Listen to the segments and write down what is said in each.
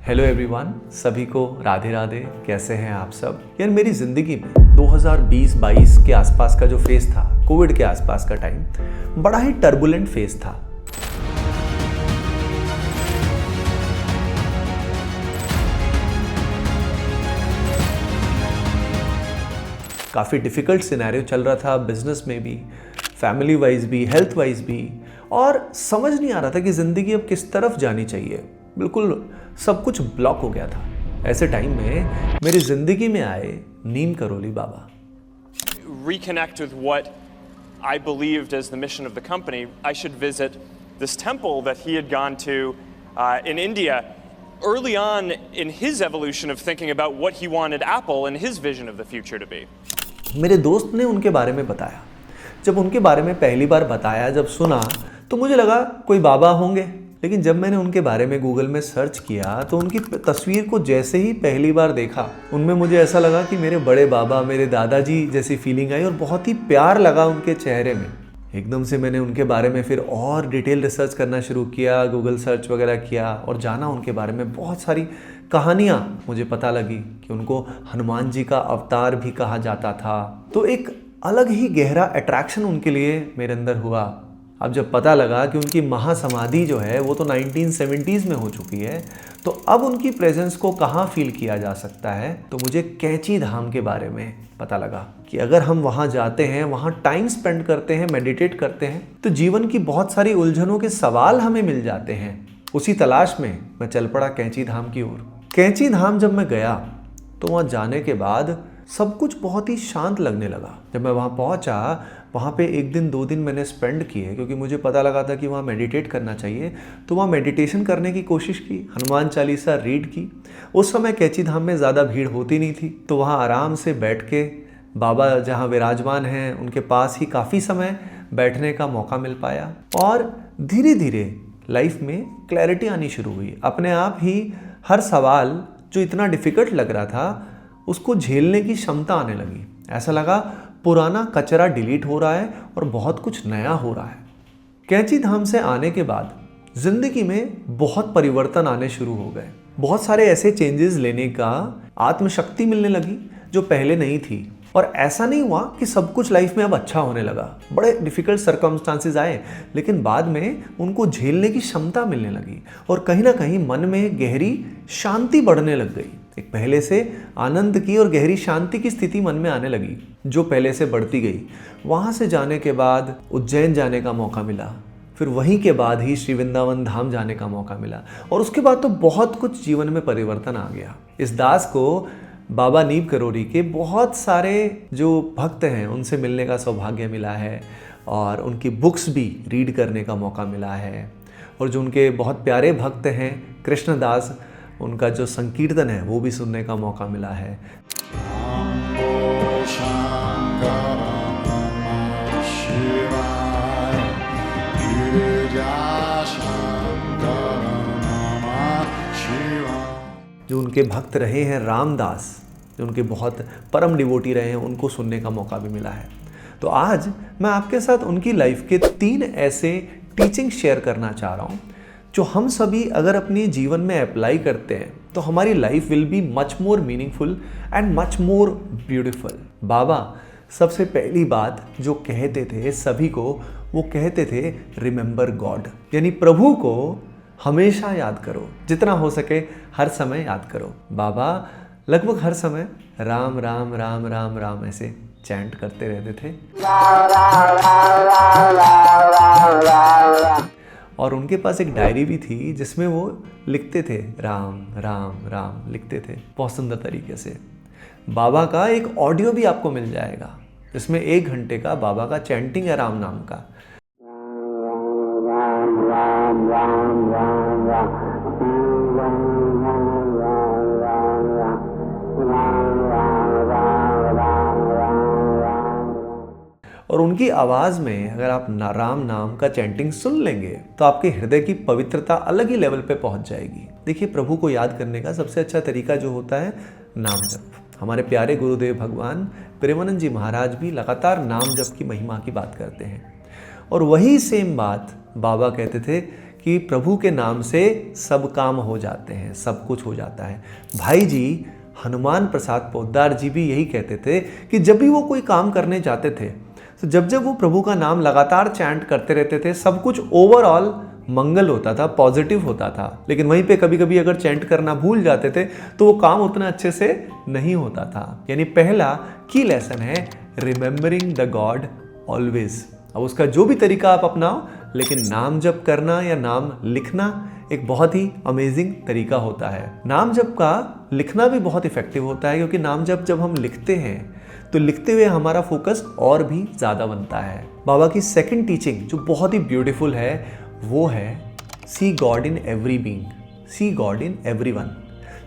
Hello everyone, सभी को राधे राधे। कैसे हैं आप सब? यार मेरी ज़िंदगी में 2020-22 के आसपास का जो फेज़ था, कोविड के आसपास का टाइम, बड़ा ही टर्बुलेंट फेज़ था। काफ़ी डिफ़िकल्ट सिनेरियो चल रहा था, बिजनेस में भी, फैमिली वाइज भी, हेल्थ वाइज भी, और समझ नहीं आ रहा था कि ज़िंदगी अब किस तरफ जानी चाहिए। बिल्कुल सब कुछ ब्लॉक हो गया था। ऐसे टाइम में मेरी ज़िंदगी में आए Neem Karoli Baba. Reconnect with what I believed as the mission of the company. I should visit this temple that he had gone to in India early on in his evolution of thinking about what he wanted Apple and his vision of the future to be. मेरे दोस्त ने उनके बारे में बताया। जब उनके बारे में पहली बार बताया, जब सुना, तो मुझे लगा कोई बाबा होंगे। लेकिन जब मैंने उनके बारे में गूगल में सर्च किया तो उनकी तस्वीर को जैसे ही पहली बार देखा, उनमें मुझे ऐसा लगा कि मेरे बड़े बाबा, मेरे दादाजी जैसी फीलिंग आई और बहुत ही प्यार लगा उनके चेहरे में। एकदम से मैंने उनके बारे में फिर और डिटेल रिसर्च करना शुरू किया, गूगल सर्च वगैरह किया और जाना उनके बारे में। बहुत सारी कहानियाँ मुझे पता लगी कि उनको हनुमान जी का अवतार भी कहा जाता था। तो एक अलग ही गहरा अट्रैक्शन उनके लिए मेरे अंदर हुआ। अब जब पता लगा कि उनकी महासमाधि जो है वो तो 1970s में हो चुकी है, तो अब उनकी प्रेजेंस को कहाँ फील किया जा सकता है, तो मुझे कैंची धाम के बारे में पता लगा कि अगर हम वहाँ जाते हैं, वहाँ टाइम स्पेंड करते हैं, मेडिटेट करते हैं, तो जीवन की बहुत सारी उलझनों के सवाल हमें मिल जाते हैं। उसी तलाश में मैं चल पड़ा कैंची धाम की ओर। कैंची धाम जब मैं गया तो वहाँ जाने के बाद सब कुछ बहुत ही शांत लगने लगा। जब मैं वहाँ पहुँचा, वहाँ पे 1 दिन 2 दिन मैंने स्पेंड किए, क्योंकि मुझे पता लगा था कि वहाँ मेडिटेट करना चाहिए। तो वहाँ मेडिटेशन करने की कोशिश की, हनुमान चालीसा रीड की। उस समय कैंची धाम में ज़्यादा भीड़ होती नहीं थी, तो वहाँ आराम से बैठ के बाबा जहाँ विराजमान हैं उनके पास ही काफ़ी समय बैठने का मौका मिल पाया। और धीरे धीरे लाइफ में क्लैरिटी आनी शुरू हुई। अपने आप ही हर सवाल जो इतना डिफ़िकल्ट लग रहा था, उसको झेलने की क्षमता आने लगी। ऐसा लगा पुराना कचरा डिलीट हो रहा है और बहुत कुछ नया हो रहा है। कैंची धाम से आने के बाद जिंदगी में बहुत परिवर्तन आने शुरू हो गए। बहुत सारे ऐसे चेंजेस लेने का आत्मशक्ति मिलने लगी जो पहले नहीं थी। और ऐसा नहीं हुआ कि सब कुछ लाइफ में अब अच्छा होने लगा। बड़े डिफ़िकल्ट सर्कमस्टांसेस आए, लेकिन बाद में उनको झेलने की क्षमता मिलने लगी और कहीं ना कहीं मन में गहरी शांति बढ़ने लग गई। एक पहले से आनंद की और गहरी शांति की स्थिति मन में आने लगी, जो पहले से बढ़ती गई। वहाँ से जाने के बाद उज्जैन जाने का मौका मिला, फिर वहीं के बाद ही श्री वृंदावन धाम जाने का मौका मिला, और उसके बाद तो बहुत कुछ जीवन में परिवर्तन आ गया। इस दास को बाबा नीम करोली के बहुत सारे जो भक्त हैं उनसे मिलने का सौभाग्य मिला है, और उनकी बुक्स भी रीड करने का मौका मिला है। और जो उनके बहुत प्यारे भक्त हैं कृष्णदास, उनका जो संकीर्तन है वो भी सुनने का मौका मिला है। जो उनके भक्त रहे हैं रामदास, जो उनके बहुत परम डिवोटी रहे हैं, उनको सुनने का मौका भी मिला है। तो आज मैं आपके साथ उनकी लाइफ के 3 ऐसे टीचिंग शेयर करना चाह रहा हूँ जो हम सभी अगर अपने जीवन में अप्लाई करते हैं तो हमारी life will be much more meaningful and much more beautiful. Baba सबसे पहली बात जो कहते थे सभी को, वो कहते थे रिमेंबर गॉड, यानी प्रभु को हमेशा याद करो, जितना हो सके हर समय याद करो। बाबा लगभग हर समय राम राम राम राम राम ऐसे चैंट करते रहते थे। और उनके पास एक डायरी भी थी जिसमें वो लिखते थे राम राम राम, लिखते थे बहुत सुंदर तरीके से। बाबा का एक ऑडियो भी आपको मिल जाएगा जिसमें 1 घंटे का बाबा का चैंटिंग है राम नाम का। और उनकी आवाज़ में अगर आप राम नाम का चैंटिंग सुन लेंगे तो आपके हृदय की पवित्रता अलग ही लेवल पे पहुंच जाएगी। देखिए, प्रभु को याद करने का सबसे अच्छा तरीका जो होता है नाम जप। हमारे प्यारे गुरुदेव भगवान प्रेमानंद जी महाराज भी लगातार नाम जप की महिमा की बात करते हैं। और वही सेम बात बाबा कहते थे कि प्रभु के नाम से सब काम हो जाते हैं, सब कुछ हो जाता है। भाई जी हनुमान प्रसाद पोद्दार जी भी यही कहते थे कि जब भी वो कोई काम करने जाते थे तो जब वो प्रभु का नाम लगातार चैंट करते रहते थे, सब कुछ ओवरऑल मंगल होता था, पॉजिटिव होता था। लेकिन वहीं पे कभी कभी अगर चैंट करना भूल जाते थे तो वो काम उतना अच्छे से नहीं होता था। यानी पहला की लेसन है रिमेंबरिंग द गॉड ऑलवेज। अब उसका जो भी तरीका आप अपनाओ, लेकिन नाम जप करना या नाम लिखना एक बहुत ही अमेजिंग तरीका होता है। नाम जप का लिखना भी बहुत इफेक्टिव होता है, क्योंकि नाम जप जब हम लिखते हैं तो लिखते हुए हमारा फोकस और भी ज़्यादा बनता है। बाबा की सेकंड टीचिंग जो बहुत ही ब्यूटीफुल है वो है see God in every being, see God in everyone.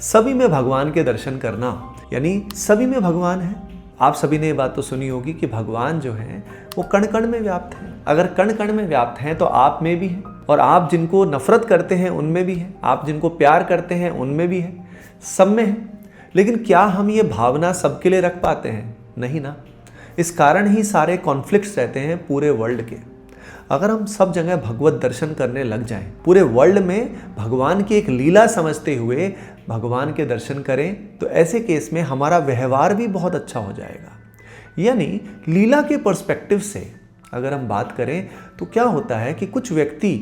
सभी में भगवान के दर्शन करना, यानी सभी में भगवान है। आप सभी ने ये बात तो सुनी होगी कि भगवान जो है वो कण कण में व्याप्त है। अगर कण कण में व्याप्त हैं तो आप में भी है, और आप जिनको नफरत करते हैं उनमें भी है, आप जिनको प्यार करते हैं उनमें भी है, सब में है। लेकिन क्या हम ये भावना सबके लिए रख पाते हैं? नहीं ना। इस कारण ही सारे कॉन्फ्लिक्ट्स रहते हैं पूरे वर्ल्ड के। अगर हम सब जगह भगवत दर्शन करने लग जाएं, पूरे वर्ल्ड में भगवान की एक लीला समझते हुए भगवान के दर्शन करें, तो ऐसे केस में हमारा व्यवहार भी बहुत अच्छा हो जाएगा। यानी लीला के पर्सपेक्टिव से अगर हम बात करें तो क्या होता है कि कुछ व्यक्ति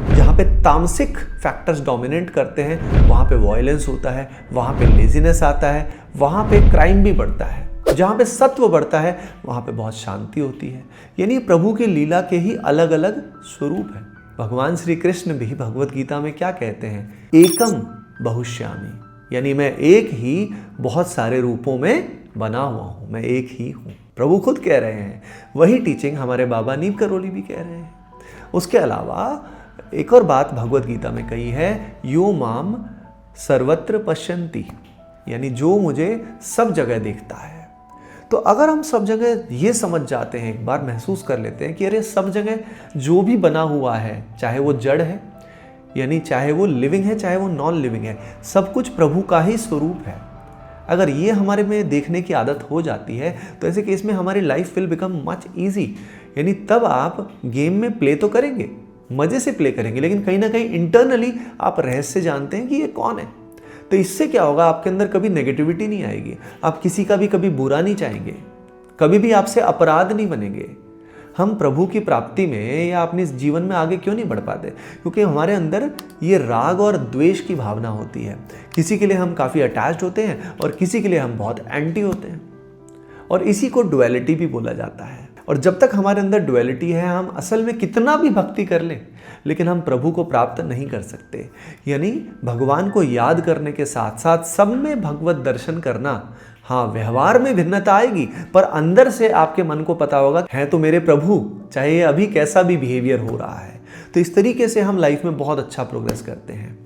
जहाँ पे तामसिक फैक्टर्स डोमिनेट करते हैं वहाँ पे वायलेंस होता है, वहाँ पे लेजीनेस आता है, वहाँ पे क्राइम भी बढ़ता है। जहाँ पे सत्व बढ़ता है वहाँ पे बहुत शांति होती है। यानी प्रभु के लीला के ही अलग अलग स्वरूप है। भगवान श्री कृष्ण भी भगवत गीता में क्या कहते हैं? एकम बहुश्यामी, यानी मैं एक ही बहुत सारे रूपों में बना हुआ हूँ, मैं एक ही हूँ। प्रभु खुद कह रहे हैं। वही टीचिंग हमारे बाबा नीम करोली भी कह रहे हैं। उसके अलावा एक और बात भगवत गीता में कही है, यो माम सर्वत्र पश्यन्ति, यानी जो मुझे सब जगह देखता है। तो अगर हम सब जगह ये समझ जाते हैं, एक बार महसूस कर लेते हैं कि अरे सब जगह जो भी बना हुआ है, चाहे वो जड़ है, यानी चाहे वो लिविंग है, चाहे वो नॉन लिविंग है, सब कुछ प्रभु का ही स्वरूप है। अगर ये हमारे में देखने की आदत हो जाती है तो ऐसे केस में हमारी life will become much easy. यानी तब आप गेम में प्ले तो करेंगे, मज़े से प्ले करेंगे, लेकिन कहीं ना कहीं इंटरनली आप रहस्य जानते हैं कि ये कौन है। तो इससे क्या होगा? आपके अंदर कभी नेगेटिविटी नहीं आएगी, आप किसी का भी कभी बुरा नहीं चाहेंगे, कभी भी आपसे अपराध नहीं बनेंगे। हम प्रभु की प्राप्ति में या अपने जीवन में आगे क्यों नहीं बढ़ पाते? क्योंकि हमारे अंदर ये राग और द्वेष की भावना होती है। किसी के लिए हम काफ़ी अटैच्ड होते हैं और किसी के लिए हम बहुत एंटी होते हैं, और इसी को डुअलिटी भी बोला जाता है। और जब तक हमारे अंदर डुअलिटी है, हम असल में कितना भी भक्ति कर लें लेकिन हम प्रभु को प्राप्त नहीं कर सकते। यानी भगवान को याद करने के साथ साथ सब में भगवत दर्शन करना, हाँ व्यवहार में भिन्नता आएगी पर अंदर से आपके मन को पता होगा है तो मेरे प्रभु, चाहे ये अभी कैसा भी बिहेवियर हो रहा है। तो इस तरीके से हम लाइफ में बहुत अच्छा प्रोग्रेस करते हैं।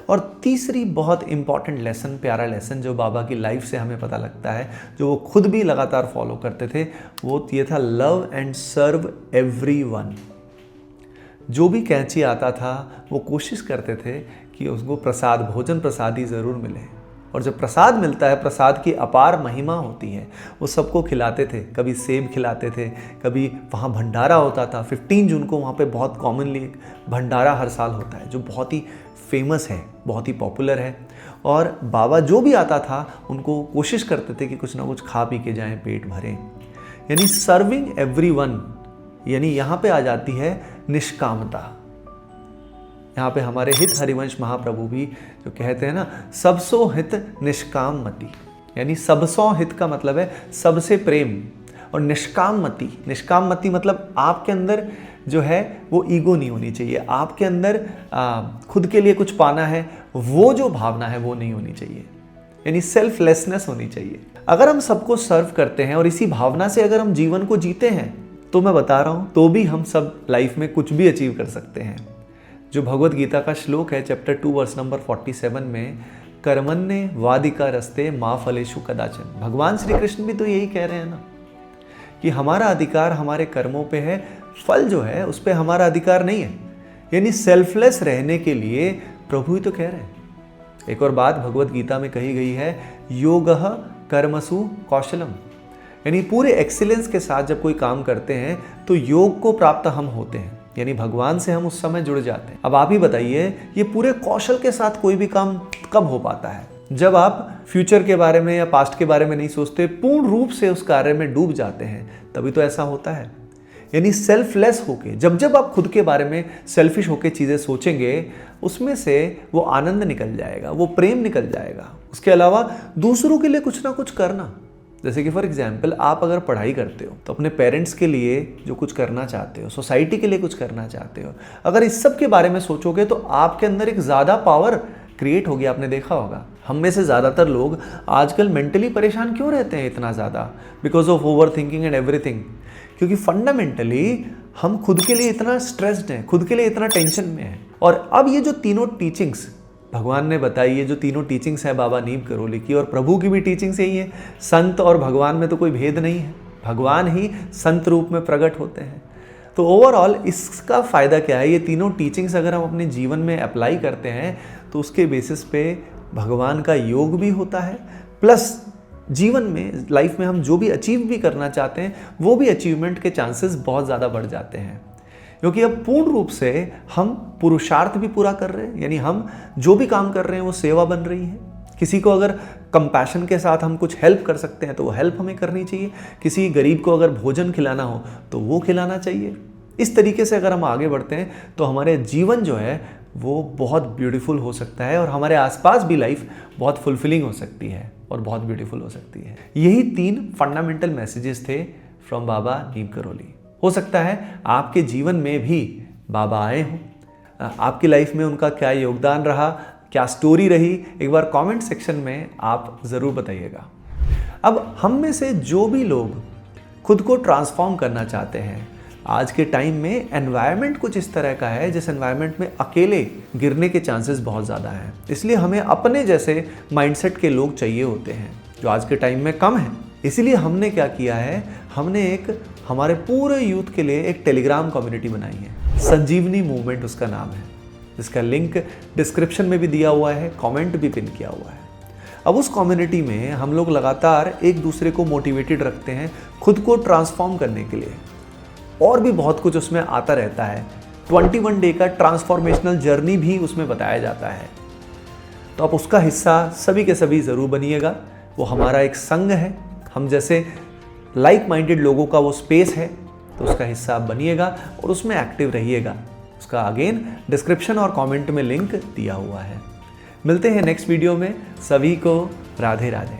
और तीसरी बहुत इंपॉर्टेंट लेसन, प्यारा लेसन जो बाबा की लाइफ से हमें पता लगता है, जो वो खुद भी लगातार फॉलो करते थे, वो ये था लव एंड सर्व एवरीवन। जो भी कैंची आता था वो कोशिश करते थे कि उसको प्रसाद, भोजन प्रसादी ज़रूर मिले, और जब प्रसाद मिलता है, प्रसाद की अपार महिमा होती है, वो सबको खिलाते थे। कभी सेब खिलाते थे, कभी वहाँ भंडारा होता था। 15 जून को वहाँ पे बहुत कॉमनली एक भंडारा हर साल होता है जो बहुत ही फेमस है, बहुत ही पॉपुलर है। और बाबा जो भी आता था उनको कोशिश करते थे कि कुछ ना कुछ खा पी के जाएं, पेट भरें। यानी सर्विंग एवरीवन, यानी यहाँ पे आ जाती है निष्कामता। यहाँ पे हमारे हित हरिवंश महाप्रभु भी जो कहते हैं ना, सबसो हित निष्काम मति, यानी सबसो हित का मतलब है सबसे प्रेम, और निष्काम मति, निष्काम मति मतलब आपके अंदर जो है वो ईगो नहीं होनी चाहिए, आपके अंदर खुद के लिए कुछ पाना है वो जो भावना है वो नहीं होनी चाहिए, यानी सेल्फलेसनेस होनी चाहिए। अगर हम सबको सर्व करते हैं और इसी भावना से अगर हम जीवन को जीते हैं तो मैं बता रहा हूँ तो भी हम सब लाइफ में कुछ भी अचीव कर सकते हैं। जो भगवत गीता का श्लोक है चैप्टर 2 वर्स नंबर 47 में, कर्मण्ये वादिका रस्ते मा फलेषु कदाचन, भगवान श्री कृष्ण भी तो यही कह रहे हैं ना कि हमारा अधिकार हमारे कर्मों पे है, फल जो है उस पे हमारा अधिकार नहीं है। यानी सेल्फलेस रहने के लिए प्रभु ही तो कह रहे हैं। एक और बात भगवत गीता में कही गई है, योगः कर्मसु कौशलम, यानी पूरे एक्सीलेंस के साथ जब कोई काम करते हैं तो योग को प्राप्त हम होते हैं। यानी भगवान से हम उस समय जुड़ जाते हैं। अब आप ही बताइए, ये पूरे कौशल के साथ कोई भी काम कब हो पाता है? जब आप फ्यूचर के बारे में या पास्ट के बारे में नहीं सोचते, पूर्ण रूप से उस कार्य में डूब जाते हैं, तभी तो ऐसा होता है। यानी सेल्फलेस होके, जब आप खुद के बारे में सेल्फिश होके चीज़ें सोचेंगे, उसमें से वो आनंद निकल जाएगा, वो प्रेम निकल जाएगा। उसके अलावा दूसरों के लिए कुछ ना कुछ करना, जैसे कि फॉर एग्जाम्पल आप अगर पढ़ाई करते हो तो अपने पेरेंट्स के लिए जो कुछ करना चाहते हो, सोसाइटी के लिए कुछ करना चाहते हो, अगर इस सब के बारे में सोचोगे तो आपके अंदर एक ज़्यादा पावर क्रिएट होगी। आपने देखा होगा, हम में से ज़्यादातर लोग आजकल मेंटली परेशान क्यों रहते हैं इतना ज़्यादा? Because of over thinking and everything. क्योंकि फंडामेंटली हम खुद के लिए इतना स्ट्रेस्ड हैं, खुद के लिए इतना टेंशन में हैं। और अब ये जो तीनों टीचिंग्स भगवान ने बताई, ये जो तीनों टीचिंग्स है बाबा नीम करोली की, और प्रभु की भी टीचिंग्स यही है। संत और भगवान में तो कोई भेद नहीं है, भगवान ही संत रूप में प्रकट होते हैं। तो ओवरऑल इसका फ़ायदा क्या है? ये तीनों टीचिंग्स अगर हम अपने जीवन में अप्लाई करते हैं तो उसके बेसिस पे भगवान का योग भी होता है, प्लस जीवन में, लाइफ में हम जो भी अचीव भी करना चाहते हैं वो भी अचीवमेंट के चांसेस बहुत ज़्यादा बढ़ जाते हैं। क्योंकि अब पूर्ण रूप से हम पुरुषार्थ भी पूरा कर रहे हैं, यानी हम जो भी काम कर रहे हैं वो सेवा बन रही है। किसी को अगर कंपैशन के साथ हम कुछ हेल्प कर सकते हैं तो वो हेल्प हमें करनी चाहिए। किसी गरीब को अगर भोजन खिलाना हो तो वो खिलाना चाहिए। इस तरीके से अगर हम आगे बढ़ते हैं तो हमारे जीवन जो है वो बहुत ब्यूटीफुल हो सकता है, और हमारे आसपास भी लाइफ बहुत फुलफिलिंग हो सकती है और बहुत ब्यूटीफुल हो सकती है। यही 3 फंडामेंटल मैसेजेस थे फ्रॉम बाबा नीम करोली। हो सकता है आपके जीवन में भी बाबा आए हों, आपकी लाइफ में उनका क्या योगदान रहा, क्या स्टोरी रही, एक बार कमेंट सेक्शन में आप ज़रूर बताइएगा। अब हम में से जो भी लोग खुद को ट्रांसफॉर्म करना चाहते हैं, आज के टाइम में एनवायरनमेंट कुछ इस तरह का है जिस एनवायरनमेंट में अकेले गिरने के चांसेस बहुत ज़्यादा हैं। इसलिए हमें अपने जैसे माइंडसेट के लोग चाहिए होते हैं, जो आज के टाइम में कम हैं। इसीलिए हमने क्या किया है, हमने हमारे पूरे यूथ के लिए एक टेलीग्राम कम्युनिटी बनाई है, संजीवनी मूवमेंट उसका नाम है, जिसका लिंक डिस्क्रिप्शन में भी दिया हुआ है, कमेंट भी पिन किया हुआ है। अब उस कम्युनिटी में हम लोग लगातार एक दूसरे को मोटिवेटेड रखते हैं खुद को ट्रांसफॉर्म करने के लिए, और भी बहुत कुछ उसमें आता रहता है। 21 डे का ट्रांसफॉर्मेशनल जर्नी भी उसमें बताया जाता है। तो आप उसका हिस्सा सभी के सभी ज़रूर बनिएगा। वो हमारा एक संघ है, हम जैसे लाइक माइंडेड लोगों का वो स्पेस है, तो उसका हिस्सा आप बनिएगा और उसमें एक्टिव रहिएगा। उसका अगेन डिस्क्रिप्शन और कमेंट में लिंक दिया हुआ है। मिलते हैं नेक्स्ट वीडियो में। सभी को राधे राधे।